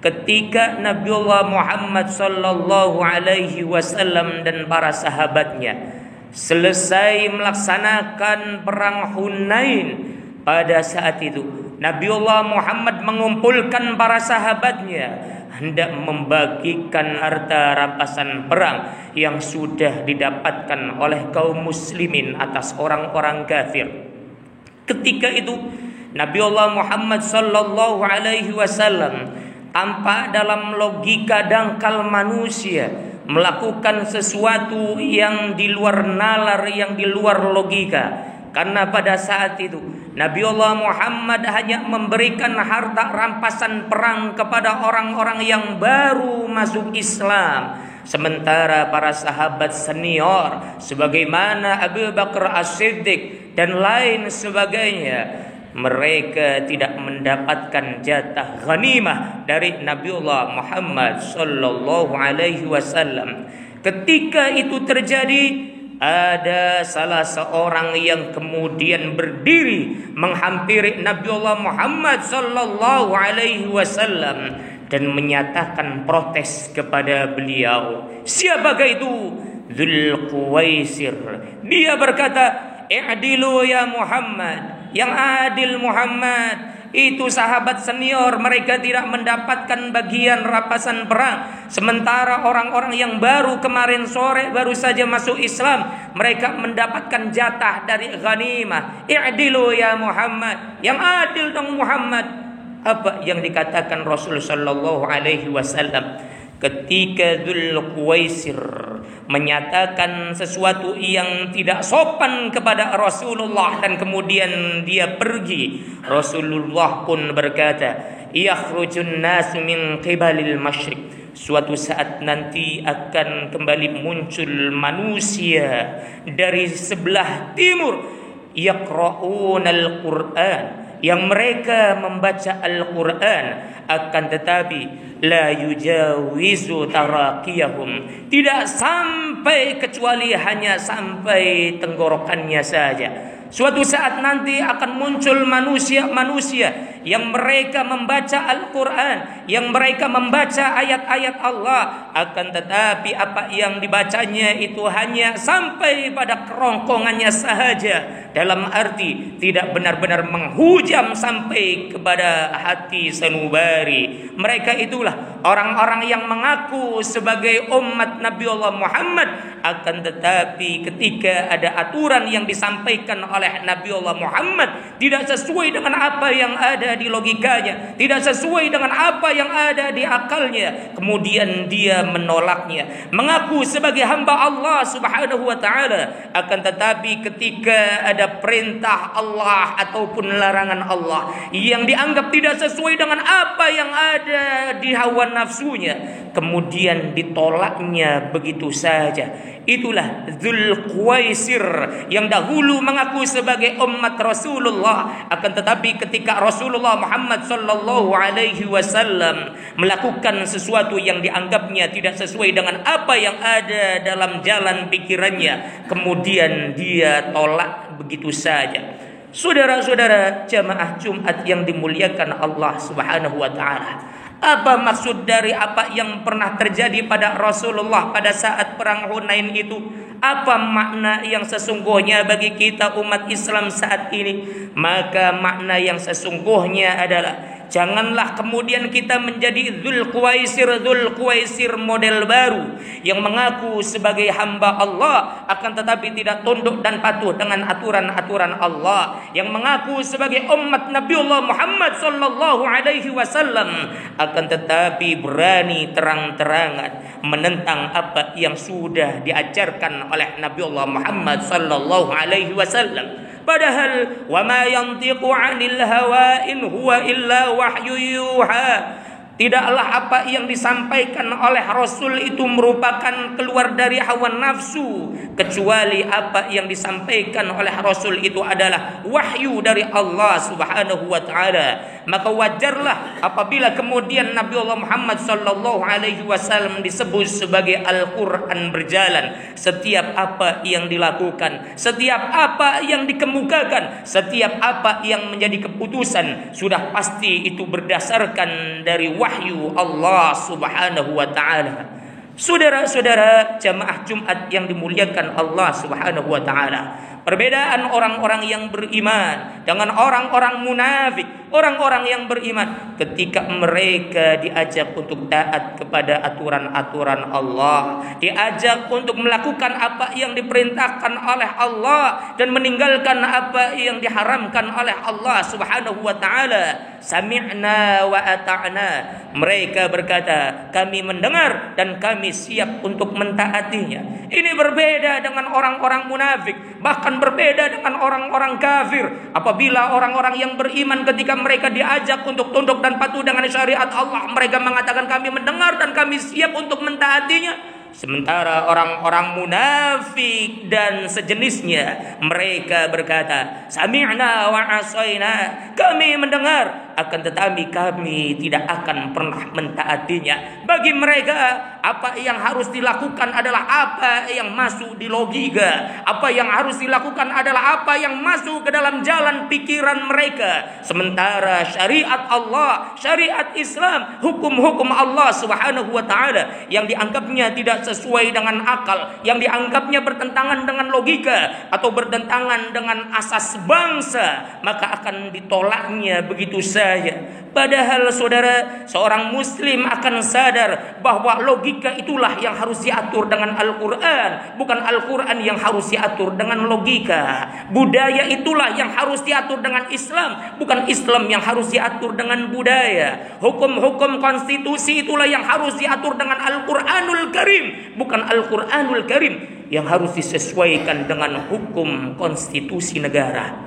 ketika Nabiullah Muhammad sallallahu alaihi wasallam dan para sahabatnya selesai melaksanakan perang Hunain. Pada saat itu Nabiullah Muhammad mengumpulkan para sahabatnya hendak membagikan harta rampasan perang yang sudah didapatkan oleh kaum muslimin atas orang-orang kafir. Ketika itu Nabiullah Muhammad sallallahu alaihi wasallam tanpa dalam logika dangkal manusia melakukan sesuatu yang di luar nalar, yang di luar logika. Karena pada saat itu Nabiullah Muhammad hanya memberikan harta rampasan perang kepada orang-orang yang baru masuk Islam. Sementara para sahabat senior sebagaimana Abu Bakar As-Siddiq dan lain sebagainya, mereka tidak mendapatkan jatah ghanimah dari Nabiullah Muhammad sallallahu alaihi wasallam. Ketika itu terjadi, ada salah seorang yang kemudian berdiri menghampiri Nabiullah Muhammad sallallahu alaihi wasallam dan menyatakan protes kepada beliau. Siapakah itu? Dzul Quwaisir. Dia berkata, "I'dilu ya Muhammad." Yang adil Muhammad. Itu sahabat senior, mereka tidak mendapatkan bagian rampasan perang. Sementara orang-orang yang baru kemarin sore baru saja masuk Islam, mereka mendapatkan jatah dari ghanimah. I'dilu ya Muhammad. Yang adil dong Muhammad. Apa yang dikatakan Rasul sallallahu alaihi wasallam ketika Dzul Quwaisir menyatakan sesuatu yang tidak sopan kepada Rasulullah dan kemudian dia pergi, Rasulullah pun berkata, "Yakhrujun nasu min qibalil masyriq." Suatu saat nanti akan kembali muncul manusia dari sebelah timur, yaqra'unal Qur'an, yang mereka membaca Al-Quran, akan tetapi la yujawizu taraqiyahum, tidak sampai kecuali hanya sampai tenggorokannya saja. Suatu saat nanti akan muncul manusia-manusia yang mereka membaca Al-Quran, yang mereka membaca ayat-ayat Allah, akan tetapi apa yang dibacanya itu hanya sampai pada kerongkongannya sahaja, dalam arti tidak benar-benar menghujam sampai kepada hati sanubari. Mereka itulah orang-orang yang mengaku sebagai umat Nabiullah Muhammad, akan tetapi ketika ada aturan yang disampaikan oleh Nabiullah Muhammad tidak sesuai dengan apa yang ada di logikanya, tidak sesuai dengan apa yang ada di akalnya, kemudian dia menolaknya, mengaku sebagai hamba Allah Subhanahu wa taala, akan tetapi ketika ada perintah Allah ataupun larangan Allah yang dianggap tidak sesuai dengan apa yang ada di hawa nafsunya, kemudian ditolaknya begitu saja. Itulah Dzul Quwaisir yang dahulu mengaku sebagai umat Rasulullah, akan tetapi ketika Rasulullah Muhammad sallallahu alaihi wasallam melakukan sesuatu yang dianggapnya tidak sesuai dengan apa yang ada dalam jalan pikirannya, kemudian dia tolak begitu saja. Saudara-saudara jamaah Jumat yang dimuliakan Allah Subhanahu wa taala, apa maksud dari apa yang pernah terjadi pada Rasulullah pada saat perang Hunain itu? Apa makna yang sesungguhnya bagi kita umat Islam saat ini? Maka makna yang sesungguhnya adalah janganlah kemudian kita menjadi Dzul Quwaisir model baru yang mengaku sebagai hamba Allah akan tetapi tidak tunduk dan patuh dengan aturan-aturan Allah, yang mengaku sebagai umat Nabiullah Muhammad sallallahu alaihi wasallam akan tetapi berani terang-terangan menentang apa yang sudah diajarkan oleh Nabiullah Muhammad sallallahu alaihi wasallam. Padahal wa ma yantiqu 'anil hawa in huwa illa wahyu yuha. Tidaklah apa yang disampaikan oleh Rasul itu merupakan keluar dari hawa nafsu, kecuali apa yang disampaikan oleh Rasul itu adalah wahyu dari Allah Subhanahu wa taala. maka wajarlah apabila kemudian Nabi Allah Muhammad sallallahu alaihi wasallam disebut sebagai Al-Qur'an berjalan. Setiap apa yang dilakukan, setiap apa yang dikemukakan, setiap apa yang menjadi keputusan sudah pasti itu berdasarkan dari wahyu Allah Subhanahu wa taala. Saudara-saudara jamaah Jumat yang dimuliakan Allah Subhanahu wa taala, perbedaan orang-orang yang beriman dengan orang-orang munafik, orang-orang yang beriman ketika mereka diajak untuk taat kepada aturan-aturan Allah, diajak untuk melakukan apa yang diperintahkan oleh Allah dan meninggalkan apa yang diharamkan oleh Allah Subhanahu wa taala. Sami'na wa ata'na. Mereka berkata, kami mendengar dan kami siap untuk mentaatinya. Ini berbeda dengan orang-orang munafik, bahkan berbeda dengan orang-orang kafir. Apabila orang-orang yang beriman ketika mereka diajak untuk tunduk dan patuh dengan syariat Allah, mereka mengatakan kami mendengar dan kami siap untuk mentaatinya. Sementara orang-orang munafik dan sejenisnya, mereka berkata, sami'na wa asaina, kami mendengar akan tetapi kami tidak akan pernah mentaatinya. Bagi mereka apa yang harus dilakukan adalah apa yang masuk di logika, apa yang harus dilakukan adalah apa yang masuk ke dalam jalan pikiran mereka. Sementara syariat Allah, syariat Islam, hukum-hukum Allah Subhanahu wa taala yang dianggapnya tidak sesuai dengan akal, yang dianggapnya bertentangan dengan logika atau bertentangan dengan asas bangsa, maka akan ditolaknya begitu saja. Padahal saudara, seorang muslim akan sadar bahwa logika itulah yang harus diatur dengan Al-Quran, bukan Al-Quran yang harus diatur dengan logika. Budaya itulah yang harus diatur dengan Islam, bukan Islam yang harus diatur dengan budaya. Hukum-hukum konstitusi itulah yang harus diatur dengan Al-Quranul Karim, bukan Al-Quranul Karim yang harus disesuaikan dengan hukum konstitusi negara.